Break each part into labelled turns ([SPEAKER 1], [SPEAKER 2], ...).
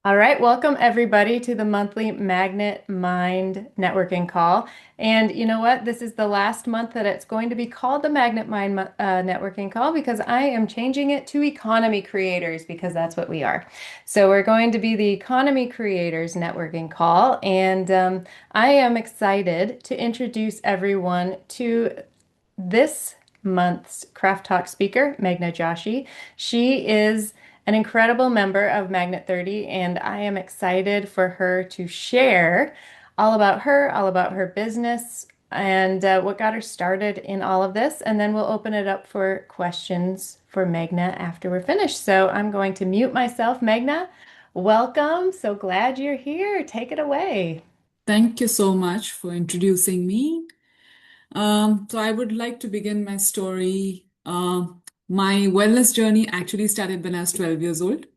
[SPEAKER 1] All right, welcome everybody to the monthly Magnet Mind networking call. And you know what? This is the last month that it's going to be called the Magnet Mind networking call because I am changing it to economy creators because that's what we are. So we're going to be the economy creators networking call. And I am excited to introduce everyone to this month's Craft Talk speaker, Meghna Joshi. She is an incredible member of Magnet 30, and I am excited for her to share all about her business, and what got her started in all of this. And then we'll open it up for questions for Meghna after we're finished. So I'm going to mute myself. Meghna, welcome. So glad you're here. Take it away.
[SPEAKER 2] Thank you so much for introducing me. So I would like to begin my story. My wellness journey actually started when I was 12 years old.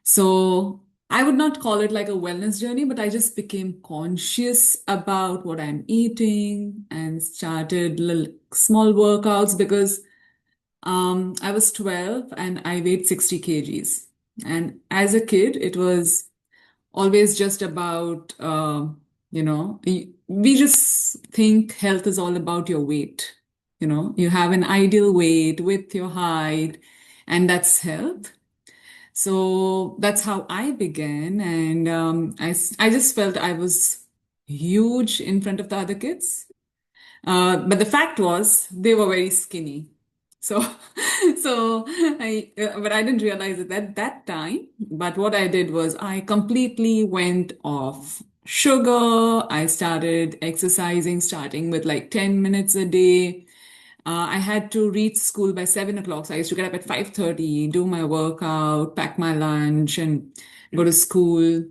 [SPEAKER 2] So I would not call it like a wellness journey, but I just became conscious about what I'm eating and started little small workouts because I was 12 and I weighed 60 kgs. And as a kid, it was always just about we just think health is all about your weight. You have an ideal weight with your height, and that's health. So that's how I began, and I just felt I was huge in front of the other kids, but the fact was they were very skinny. So, but I didn't realize it at that time. But what I did was I completely went off sugar. I started exercising, starting with like 10 minutes a day. I had to reach school by 7 o'clock. So I used to get up at 5:30, do my workout, pack my lunch, and go to school.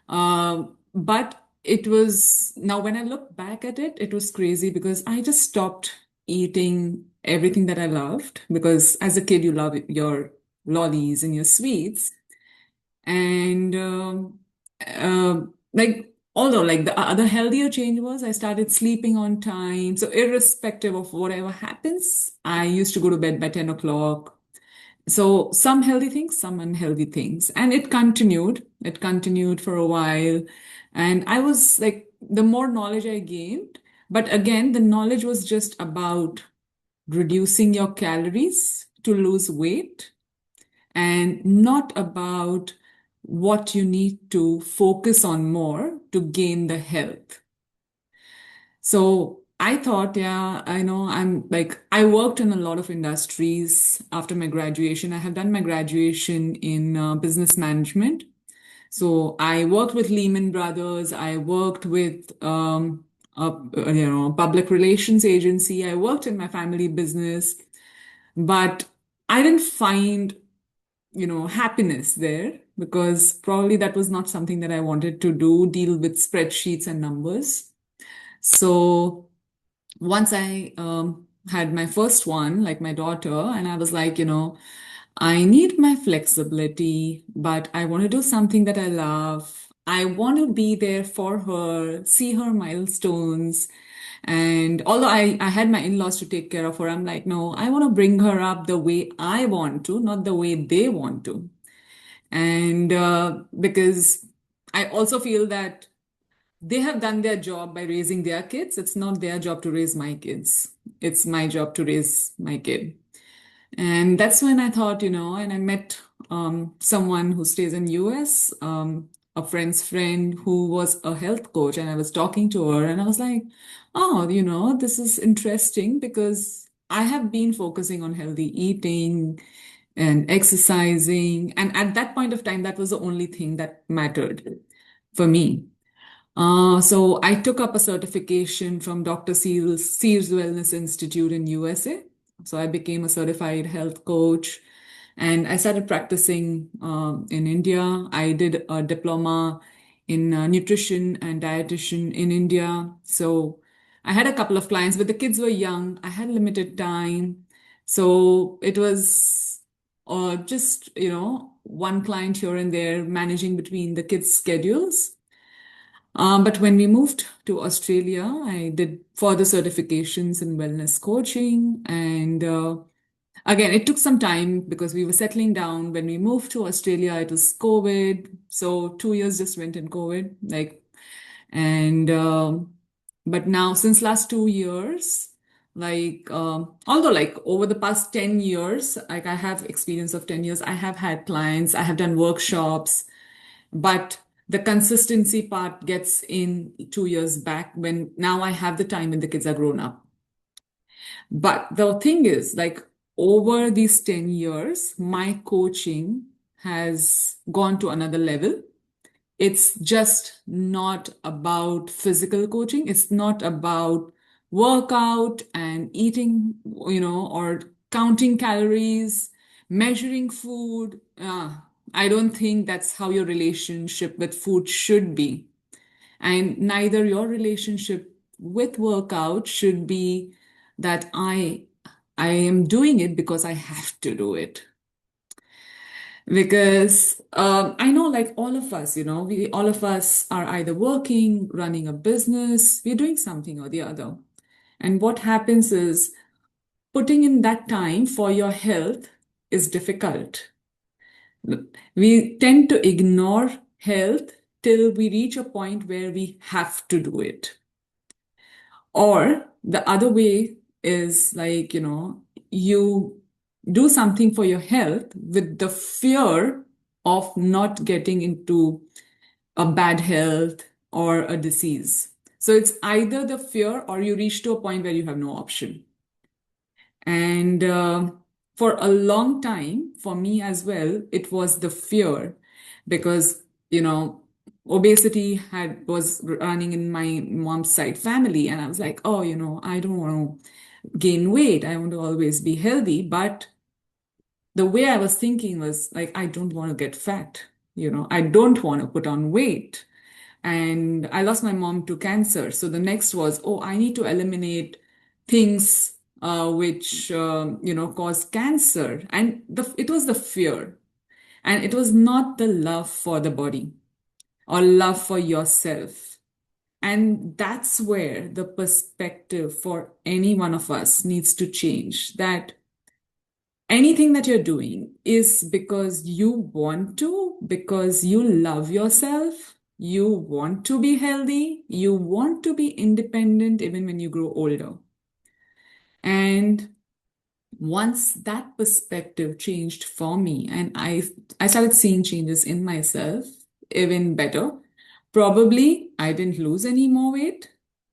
[SPEAKER 2] But it was now when I look back at it, it was crazy because I just stopped eating everything that I loved because as a kid, you love your lollies and your sweets. And like, although like the other healthier change was I started sleeping on time. So irrespective of whatever happens, I used to go to bed by 10 o'clock. So some healthy things, some unhealthy things. And it continued. It continued for a while. And I was like, the more knowledge I gained, but again, the knowledge was just about reducing your calories to lose weight and not about what you need to focus on more to gain the health. So I thought, yeah, I know I worked in a lot of industries after my graduation. I have done my graduation in business management. So I worked with Lehman Brothers. I worked with, public relations agency. I worked in my family business, but I didn't find happiness there because probably that was not something that I wanted to do, deal with spreadsheets and numbers. So once I had my first one, like my daughter, and I was like, I need my flexibility, but I want to do something that I love. I want to be there for her, see her milestones. And although I had my in-laws to take care of her, I'm like, no, I want to bring her up the way I want to, not the way they want to. And because I also feel that they have done their job by raising their kids. It's not their job to raise my kids. It's my job to raise my kid. And that's when I thought, and I met someone who stays in US, a friend's friend who was a health coach, and I was talking to her, and I was like, oh, this is interesting because I have been focusing on healthy eating and exercising, and at that point of time, that was the only thing that mattered for me. So I took up a certification from Dr. Sears Wellness Institute in USA. So I became a certified health coach and I started practicing in India. I did a diploma in nutrition and dietitian in India. So I had a couple of clients, but the kids were young. I had limited time. So it was just, one client here and there managing between the kids' schedules. But when we moved to Australia, I did further certifications in wellness coaching and again, it took some time because we were settling down. When we moved to Australia, it was COVID. So 2 years just went in COVID. And but now since last 2 years, although like over the past 10 years, like I have experience of 10 years, I have had clients, I have done workshops, but the consistency part gets in 2 years back when now I have the time when the kids are grown up. But the thing is, like over these 10 years, my coaching has gone to another level. It's just not about physical coaching. It's not about workout and eating, or counting calories, measuring food. I don't think that's how your relationship with food should be. And neither your relationship with workout should be that I am doing it because I have to do it. Because I know, like all of us, we all of us are either working, running a business, we're doing something or the other. And what happens is putting in that time for your health is difficult. We tend to ignore health till we reach a point where we have to do it. Or the other way is like, you do something for your health with the fear of not getting into a bad health or a disease. So it's either the fear or you reach to a point where you have no option. And for a long time, for me as well, it was the fear because, obesity was running in my mom's side family. And I was like, oh, I don't want to gain weight. I want to always be healthy. But the way I was thinking was like, I don't want to get fat. I don't want to put on weight. And I lost my mom to cancer. So the next was, oh, I need to eliminate things which cause cancer. And it was the fear, and it was not the love for the body or love for yourself. And that's where the perspective for any one of us needs to change. That anything that you're doing is because you want to, because you love yourself, you want to be healthy, you want to be independent even when you grow older. And once that perspective changed for me, and I started seeing changes in myself even better. Probably I didn't lose any more weight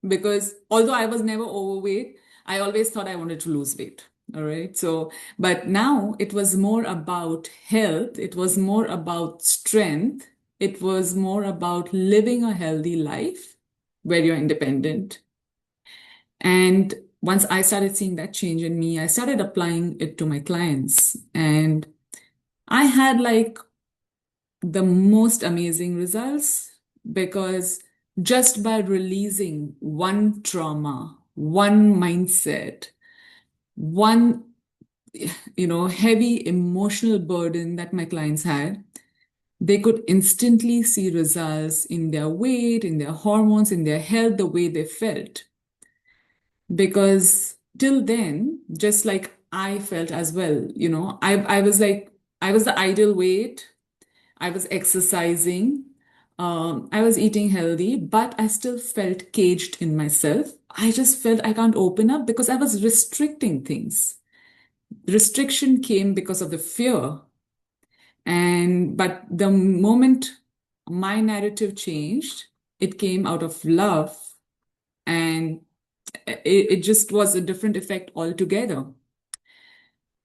[SPEAKER 2] because although I was never overweight, I always thought I wanted to lose weight. All right. So, but now it was more about health, it was more about strength, it was more about living a healthy life where you're independent. And once I started seeing that change in me, I started applying it to my clients. And I had like the most amazing results because just by releasing one trauma, one mindset, one heavy emotional burden that my clients had, they could instantly see results in their weight, in their hormones, in their health, the way they felt. Because till then, just like I felt as well, I was like, I was the ideal weight, I was exercising, I was eating healthy, but I still felt caged in myself. I just felt I can't open up because I was restricting things. Restriction came because of the fear. But the moment my narrative changed, it came out of love, and it just was a different effect altogether.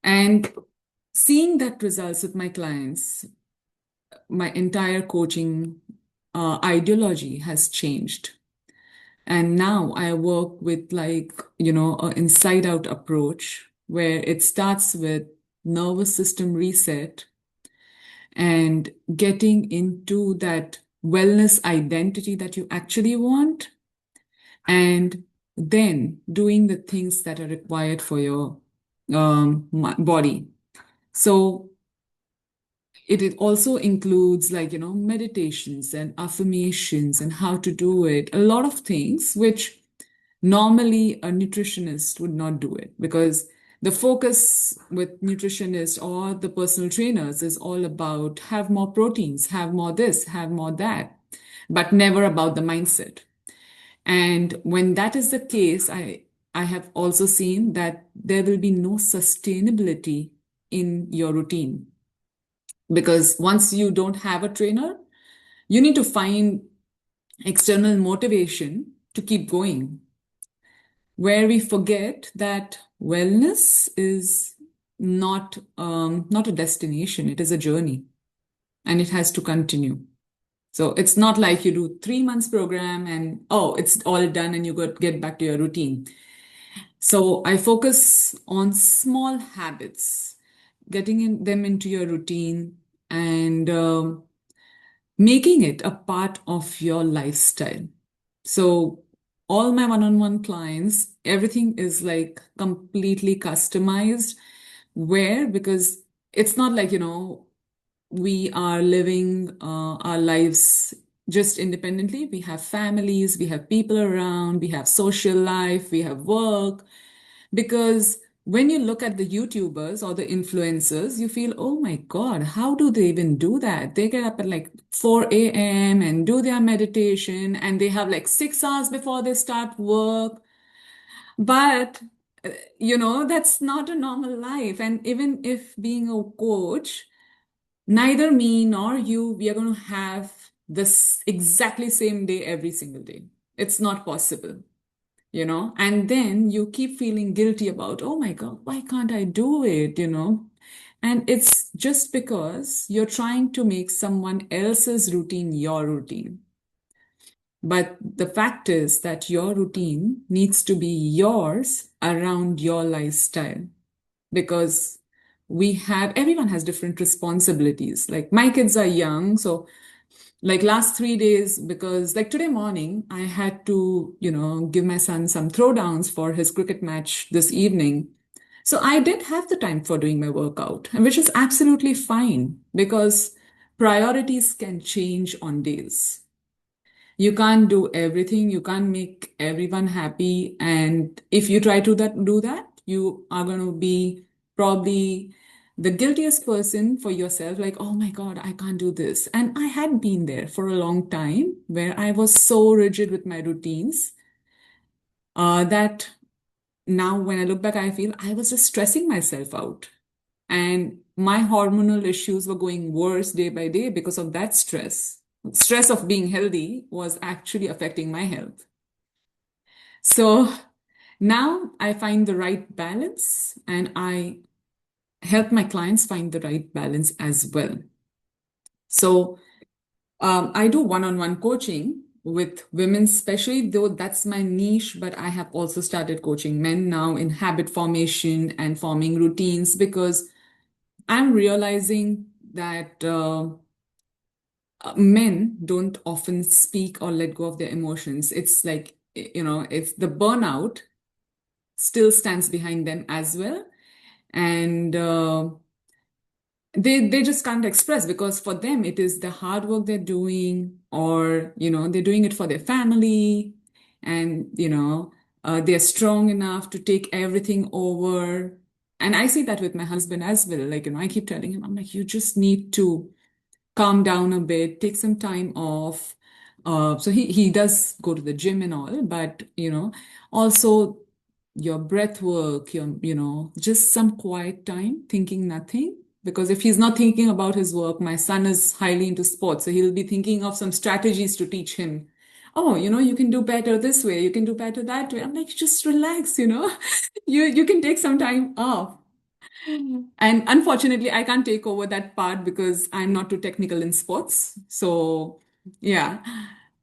[SPEAKER 2] And seeing that results with my clients, my entire coaching ideology has changed. And now I work with like, an inside out approach where it starts with nervous system reset and getting into that wellness identity that you actually want, and then doing the things that are required for your body. So it also includes like, meditations and affirmations and how to do it. A lot of things which normally a nutritionist would not do it because The focus with nutritionists or the personal trainers is all about have more proteins, have more this, have more that, but never about the mindset. And when that is the case, I have also seen that there will be no sustainability in your routine. Because once you don't have a trainer, you need to find external motivation to keep going, where we forget that wellness is not a destination, it is a journey and it has to continue. So it's not like you do 3 months program and oh, it's all done and you get back to your routine. So I focus on small habits, them into your routine and making it a part of your lifestyle. So all my one-on-one clients, everything is like completely customized. Where? Because it's not like, we are living our lives just independently. We have families, we have people around, we have social life, we have work. Because when you look at the YouTubers or the influencers, you feel, oh my God, how do they even do that? They get up at like 4 a.m. and do their meditation, and they have like 6 hours before they start work. But, that's not a normal life. And even if being a coach, neither me nor you, we are going to have this exactly same day every single day. It's not possible, and then you keep feeling guilty about, oh my God, why can't I do it? And it's just because you're trying to make someone else's routine your routine. But the fact is that your routine needs to be yours around your lifestyle, because everyone has different responsibilities. Like my kids are young, so like last 3 days, because like today morning I had to give my son some throwdowns for his cricket match this evening. So I didn't have the time for doing my workout, and which is absolutely fine, because priorities can change on days. You can't do everything, you can't make everyone happy, and if you try to do that, you are going to be probably the guiltiest person for yourself, like, oh my God, I can't do this. And I had been there for a long time where I was so rigid with my routines, that now when I look back, I feel I was just stressing myself out, and my hormonal issues were going worse day by day because of that stress of being healthy was actually affecting my health. So now I find the right balance, and I help my clients find the right balance as well. So I do one-on-one coaching with women, especially, though that's my niche, but I have also started coaching men now in habit formation and forming routines, because I'm realizing that men don't often speak or let go of their emotions. It's like, it's the burnout still stands behind them as well. And they just can't express, because for them it is the hard work they're doing, or they're doing it for their family, and they're strong enough to take everything over. And I see that with my husband as well. Like, I keep telling him, I'm like, you just need to calm down a bit, take some time off. So he does go to the gym and all, but also your breath work, just some quiet time, thinking nothing. Because if he's not thinking about his work, my son is highly into sports, so he'll be thinking of some strategies to teach him. Oh, you can do better this way, you can do better that way. I'm like, just relax, you can take some time off. And unfortunately, I can't take over that part because I'm not too technical in sports. So, yeah.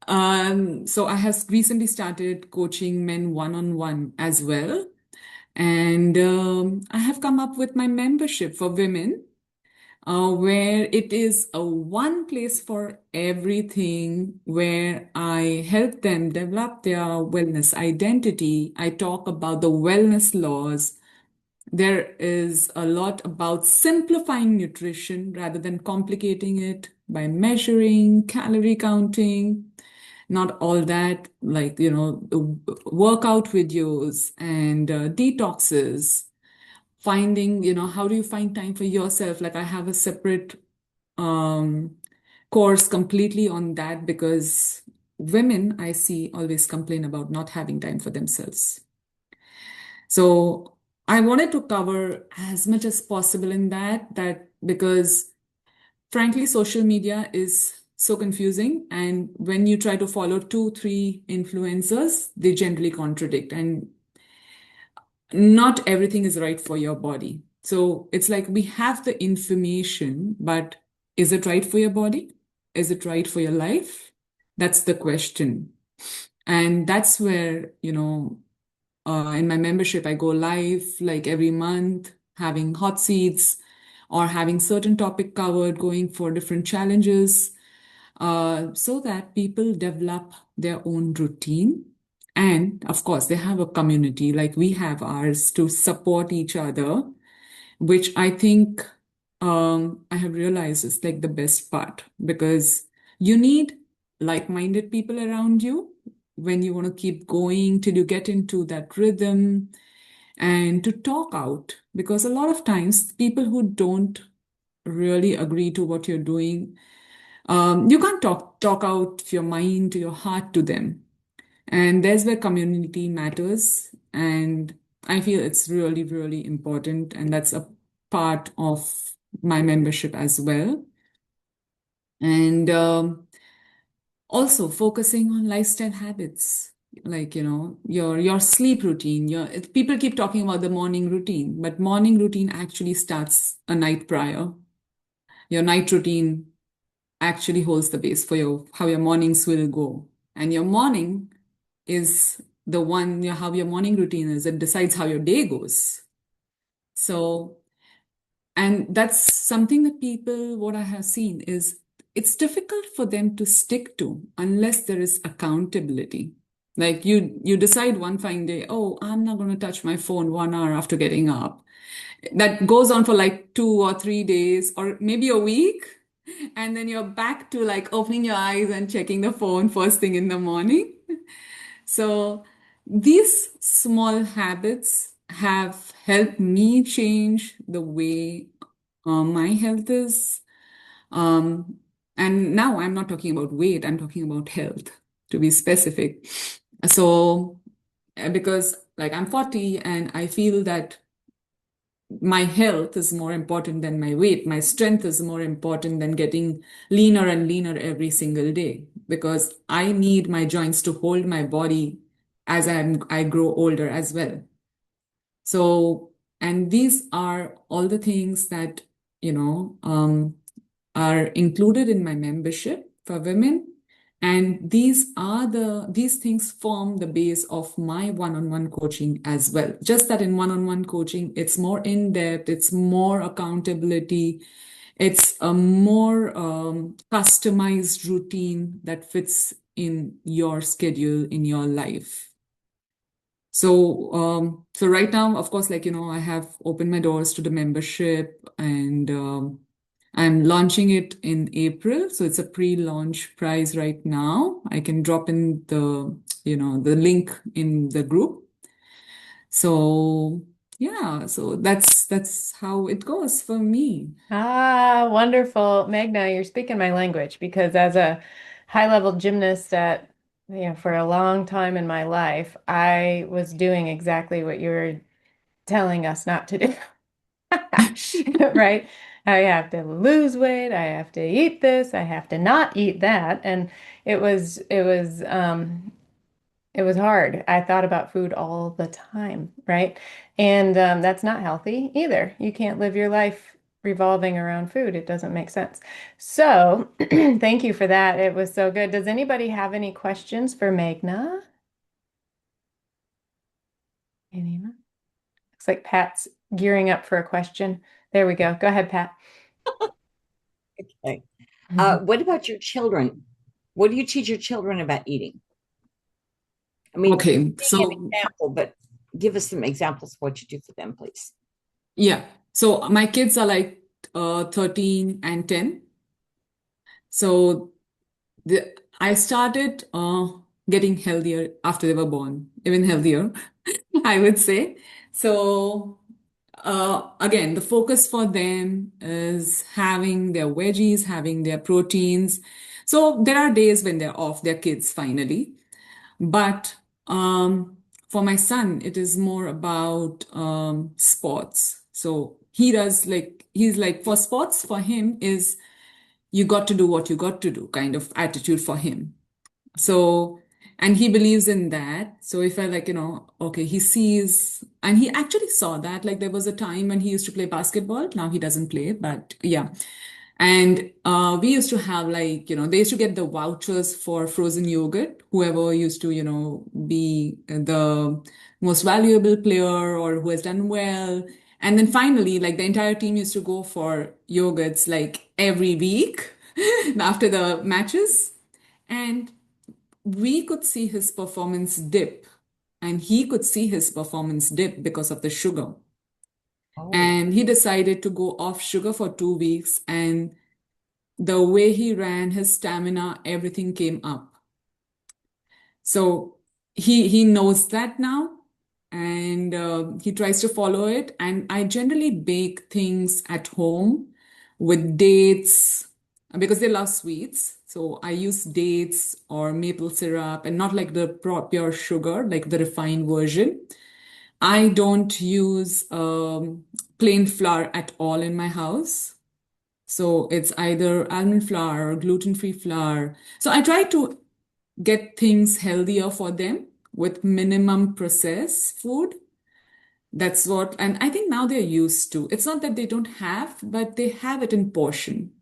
[SPEAKER 2] So I have recently started coaching men one-on-one as well. And I have come up with my membership for women, where it is a one place for everything, where I help them develop their wellness identity. I talk about the wellness laws. There is a lot about simplifying nutrition rather than complicating it by measuring, calorie counting, not all that, like, workout videos and detoxes. finding, how do you find time for yourself? Like I have a separate um, course completely on that because women I see always complain about not having time for themselves. So I wanted to cover as much as possible in that because frankly, social media is so confusing. And when you try to follow two, three influencers, they generally contradict. And not everything is right for your body. So it's like we have the information, but is it right for your body? Is it right for your life? That's the question. And that's where, in my membership, I go live like every month, having hot seats or having certain topic covered, going for different challenges, so that people develop their own routine. And of course, they have a community like we have ours to support each other, which I think I have realized is like the best part because you need like-minded people around you when you want to keep going till you get into that rhythm and to talk out. Because a lot of times, people who don't really agree to what you're doing, you can't talk out your mind, your heart to them. And there's where community matters. And I feel it's really, really important. And that's a part of my membership as well. And also focusing on lifestyle habits, like, your sleep routine. People keep talking about the morning routine, but morning routine actually starts a night prior. Your night routine actually holds the base for how your mornings will go. And your morning is the one, how your morning routine is. It decides how your day goes. So, and that's something that people, what I have seen is it's difficult for them to stick to unless there is accountability. Like you decide one fine day, oh, I'm not going to touch my phone 1 hour after getting up. That goes on for like 2 or 3 days or maybe a week. And then you're back to like opening your eyes and checking the phone first thing in the morning. So these small habits have helped me change the way my health is. Um, and now I'm not talking about weight, I'm talking about health, to be specific. So, because like I'm 40 and I feel that my health is more important than my weight. My strength is more important than getting leaner and leaner every single day because I need my joints to hold my body as I grow older as well. So, and these are all the things that, you know, um, are included in my membership for women. And these things form the base of my one-on-one coaching as well. Just that in one-on-one coaching, it's more in-depth, it's more accountability, it's a more customized routine that fits in your schedule, in your life. So right now, of course, like, I have opened my doors to the membership and I'm launching it in April. So it's a pre-launch price right now. I can drop in the link in the group. So yeah, so that's how it goes for me.
[SPEAKER 1] Ah, wonderful. Meghna, you're speaking my language because as a high-level gymnast for a long time in my life, I was doing exactly what you were telling us not to do. Right? I have to lose weight, I have to eat this, I have to not eat that. And it was hard. I thought about food all the time, right? And that's not healthy either. You can't live your life revolving around food. It doesn't make sense. So, thank you for that. It was so good. Does anybody have any questions for Meghna? Anyone? Looks like Pat's gearing up for a question. There we go. Go ahead, Pat.
[SPEAKER 3] Okay. What about your children? What do you teach your children about eating? I mean,
[SPEAKER 2] Okay,
[SPEAKER 3] being an
[SPEAKER 2] so
[SPEAKER 3] example, but give us some examples of what you do for them, please.
[SPEAKER 2] yeah, so my kids are like 13 and 10. So I started getting healthier after they were born, even healthier, I would say. So again, the focus for them is having their veggies, having their proteins. So there are days when they're off, their kids finally. But for my son, it is more about sports. So he's like, for sports, for him is you got to do what you got to do kind of attitude for him. So, and he believes in that. So if I like, okay, he sees, and he actually saw that. Like there was a time when he used to play basketball. Now he doesn't play, but yeah. And we used to have like, they used to get the vouchers for frozen yogurt, whoever used to, be the most valuable player or who has done well. And then finally, like the entire team used to go for yogurts like every week after the matches. And we could see his performance dip, and he could see his performance dip because of the sugar.
[SPEAKER 3] Oh,
[SPEAKER 2] And he decided to go off sugar for 2 weeks. And the way he ran, his stamina, everything came up. So he knows that now, and he tries to follow it. And I generally bake things at home with dates because they love sweets. So I use dates or maple syrup and not like the pure sugar, like the refined version. I don't use plain flour at all in my house. So it's either almond flour or gluten-free flour. So I try to get things healthier for them with minimum processed food. That's what, and I think now they're used to. It's not that they don't have, but they have it in portion.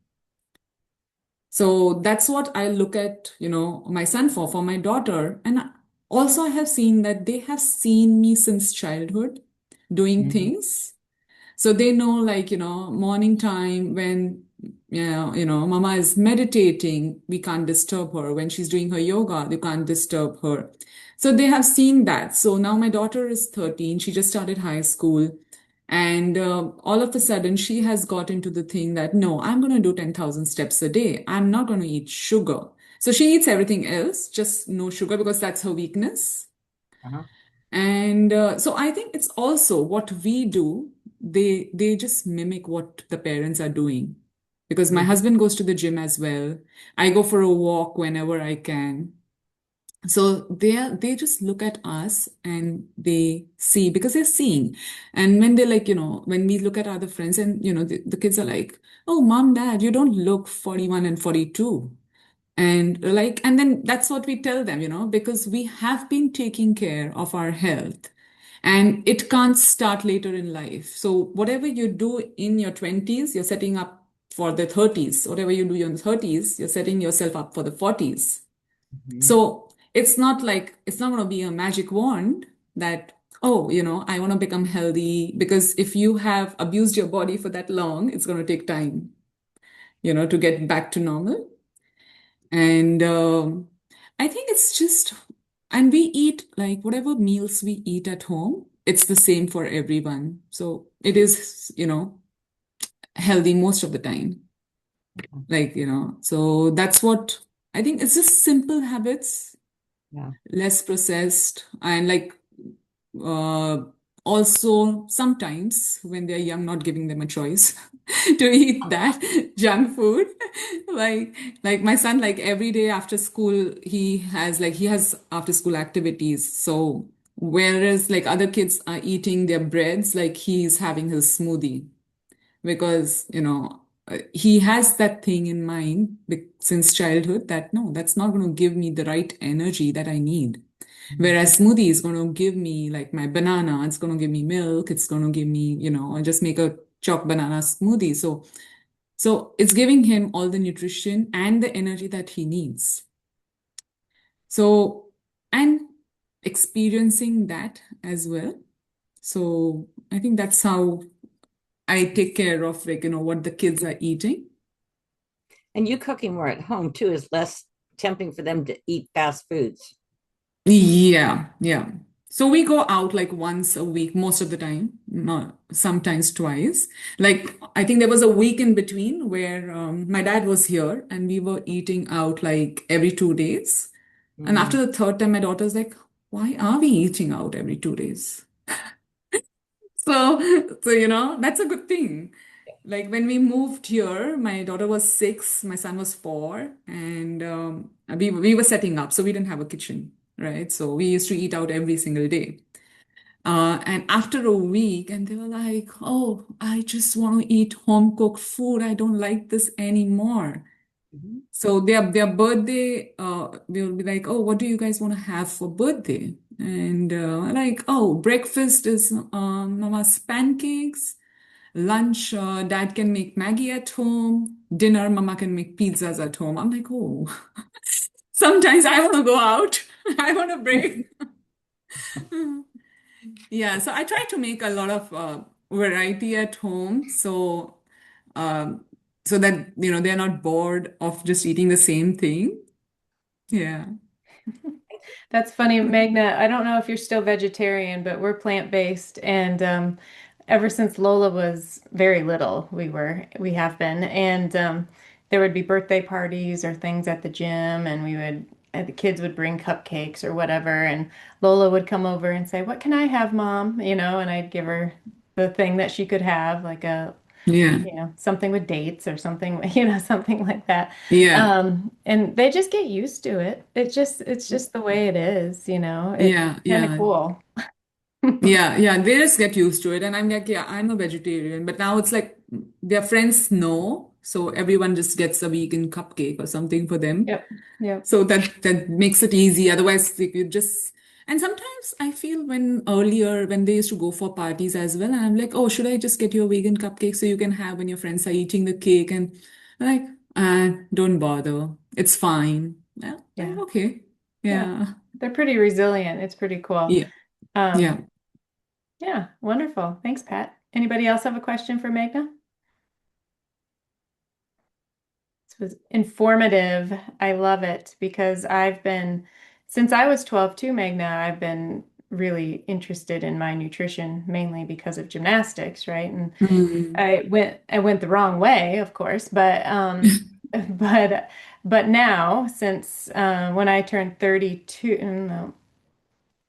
[SPEAKER 2] So that's what I look at, my son for my daughter. And also I have seen that they have seen me since childhood doing
[SPEAKER 3] mhm.
[SPEAKER 2] things. So they know, like, morning time when, mama is meditating, we can't disturb her. When she's doing her yoga, you can't disturb her. So they have seen that. So now my daughter is 13. She just started high school. And all of a sudden, she has got into the thing that, no, I'm going to do 10,000 steps a day. I'm not going to eat sugar. So she eats everything else, just no sugar because that's her weakness.
[SPEAKER 3] Uh-huh.
[SPEAKER 2] And so I think it's also what we do. They just mimic what the parents are doing. Because my
[SPEAKER 3] Mhm.
[SPEAKER 2] husband goes to the gym as well. I go for a walk whenever I can. So they just look at us and they see because they're seeing. And when they like, when we look at other friends and the kids are like, oh, mom, dad, you don't look 41 and 42. And like, and then that's what we tell them, because we have been taking care of our health and it can't start later in life. So whatever you do in your 20s, you're setting up for the 30s. Whatever you do in the 30s, you're setting yourself up for the 40s.
[SPEAKER 3] Mhm.
[SPEAKER 2] So it's not like, it's not going to be a magic wand that, oh, I want to become healthy, because if you have abused your body for that long, it's going to take time, to get back to normal. And I think it's just, and we eat like whatever meals we eat at home, it's the same for everyone. So it is, healthy most of the time. Like, so that's what I think, it's just simple habits,
[SPEAKER 3] Yeah.
[SPEAKER 2] less processed, and like uh, also sometimes when they're young, not giving them a choice to eat that junk food. like like my son, like every day after school he has after school activities. So whereas like other kids are eating their breads, like he's having his smoothie, because he has that thing in mind since childhood that no, that's not going to give me the right energy that I need.
[SPEAKER 3] Mhm.
[SPEAKER 2] Whereas smoothie is going to give me like my banana, it's going to give me milk, it's going to give me, I just make a chopped banana smoothie. So it's giving him all the nutrition and the energy that he needs. So, and experiencing that as well. So I think that's how I take care of, like, what the kids are eating.
[SPEAKER 3] And you cooking more at home too is less tempting for them to eat fast foods.
[SPEAKER 2] Yeah, yeah. So we go out like once a week most of the time, not sometimes twice. Like I think there was a week in between where my dad was here and we were eating out like every 2 days. And
[SPEAKER 3] Mm.
[SPEAKER 2] after the third time, my daughter's like, "Why are we eating out every 2 days?" So, that's a good thing. Like when we moved here, my daughter was 6, my son was 4, and we were setting up, so we didn't have a kitchen, right? So we used to eat out every single day. And after a week, and they were like, "Oh, I just want to eat home cooked food. I don't like this anymore."
[SPEAKER 3] Mhm.
[SPEAKER 2] So their birthday, they'll be like, "Oh, what do you guys want to have for birthday?" And like, "Oh, breakfast is mama's pancakes. Lunch, dad can make Maggie at home. Dinner, mama can make pizzas at home." I'm like, "Oh, sometimes I want to go out. I want to break." Yeah, so I try to make a lot of variety at home, um, so that they're not bored of just eating the same thing. Yeah.
[SPEAKER 1] That's funny, Meghna. I don't know if you're still vegetarian, but we're plant-based, and ever since Lola was very little, we have been, and there would be birthday parties or things at the gym, and the kids would bring cupcakes or whatever, and Lola would come over and say, "What can I have, Mom?" And I'd give her the thing that she could have, like
[SPEAKER 2] Yeah.
[SPEAKER 1] something with dates or something, something like that.
[SPEAKER 2] Yeah.
[SPEAKER 1] And they just get used to it. It's just the way it is, It's
[SPEAKER 2] Yeah.
[SPEAKER 1] kind of
[SPEAKER 2] Yeah.
[SPEAKER 1] cool.
[SPEAKER 2] Yeah, yeah, they just get used to it. And I'm like, yeah, I'm a vegetarian. But now it's like their friends know. So everyone just gets a vegan cupcake or something for them.
[SPEAKER 1] Yep. Yep.
[SPEAKER 2] So that makes it easy. Otherwise, like, you just, and sometimes I feel when earlier, when they used to go for parties as well, and I'm like, oh, should I just get you a vegan cupcake so you can have when your friends are eating the cake? And I'm like, don't bother. It's fine. Yeah,
[SPEAKER 1] Yeah.
[SPEAKER 2] okay.
[SPEAKER 1] Yeah.
[SPEAKER 2] Yeah.
[SPEAKER 1] They're pretty resilient. It's pretty cool.
[SPEAKER 2] Yeah.
[SPEAKER 1] Um,
[SPEAKER 2] Yeah.
[SPEAKER 1] yeah, wonderful. Thanks, Pat. Anybody else have a question for Meghna? This was informative. I love it because since I was 12 too, Meghna, I've been really interested in my nutrition, mainly because of gymnastics, right? And
[SPEAKER 2] Mm.
[SPEAKER 1] I went the wrong way, of course, but but but now since when I turned 32, no,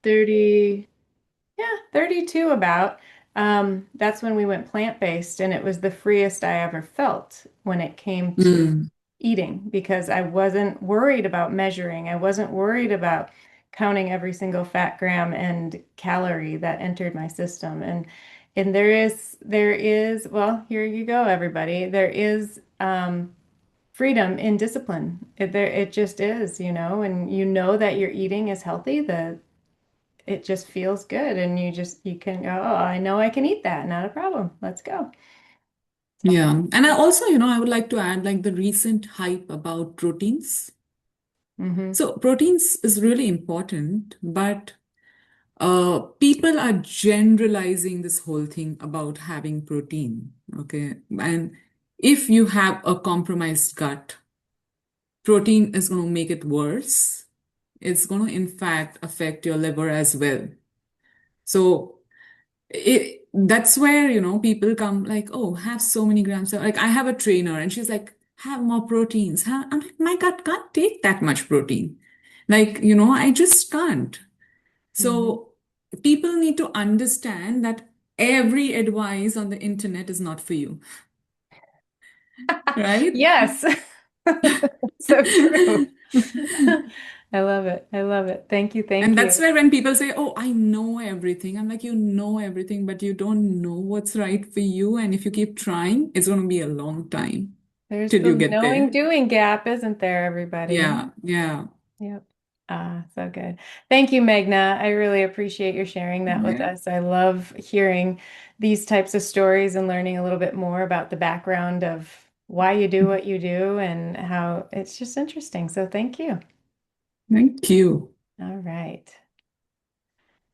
[SPEAKER 1] 30 yeah, 32 about. That's when we went plant-based, and it was the freest I ever felt when it came to
[SPEAKER 2] Mm.
[SPEAKER 1] eating because I wasn't worried about measuring. I wasn't worried about counting every single fat gram and calorie that entered my system. And there is, well, here you go, everybody. There is freedom in discipline. It just is, and that your eating is healthy, it just feels good, and you can go, oh, I know I can eat that, not a problem. Let's go. So,
[SPEAKER 2] Yeah. And I also, I would like to add like the recent hype about proteins.
[SPEAKER 1] hmm
[SPEAKER 2] So proteins is really important, but people are generalizing this whole thing about having protein. Okay. And if you have a compromised gut, protein is going to make it worse. It's going to, in fact, affect your liver as well. So that's where, people come like, oh, have so many grams. Like I have a trainer and she's like, have more proteins. Huh? I'm like, my gut can't take that much protein. Like, I just can't.
[SPEAKER 1] hmm
[SPEAKER 2] So people need to understand that every advice on the internet is not for you, right?
[SPEAKER 1] Yes. So true. I love it. I love it. Thank you. Thank
[SPEAKER 2] And
[SPEAKER 1] you.
[SPEAKER 2] that's where when people say, oh, I know everything, I'm like, you know everything, but you don't know what's right for you. And if you keep trying, it's going to be a long time
[SPEAKER 1] There's
[SPEAKER 2] till
[SPEAKER 1] the
[SPEAKER 2] you get there.
[SPEAKER 1] knowing doing gap, isn't there, everybody?
[SPEAKER 2] Yeah, yeah,
[SPEAKER 1] Yep. Ah, so good. Thank you, Meghna. I really appreciate your sharing that with
[SPEAKER 2] yeah.
[SPEAKER 1] us. I love hearing these types of stories and learning a little bit more about the background of why you do what you do and how it's just interesting. So thank you.
[SPEAKER 2] Thank you.
[SPEAKER 1] All right.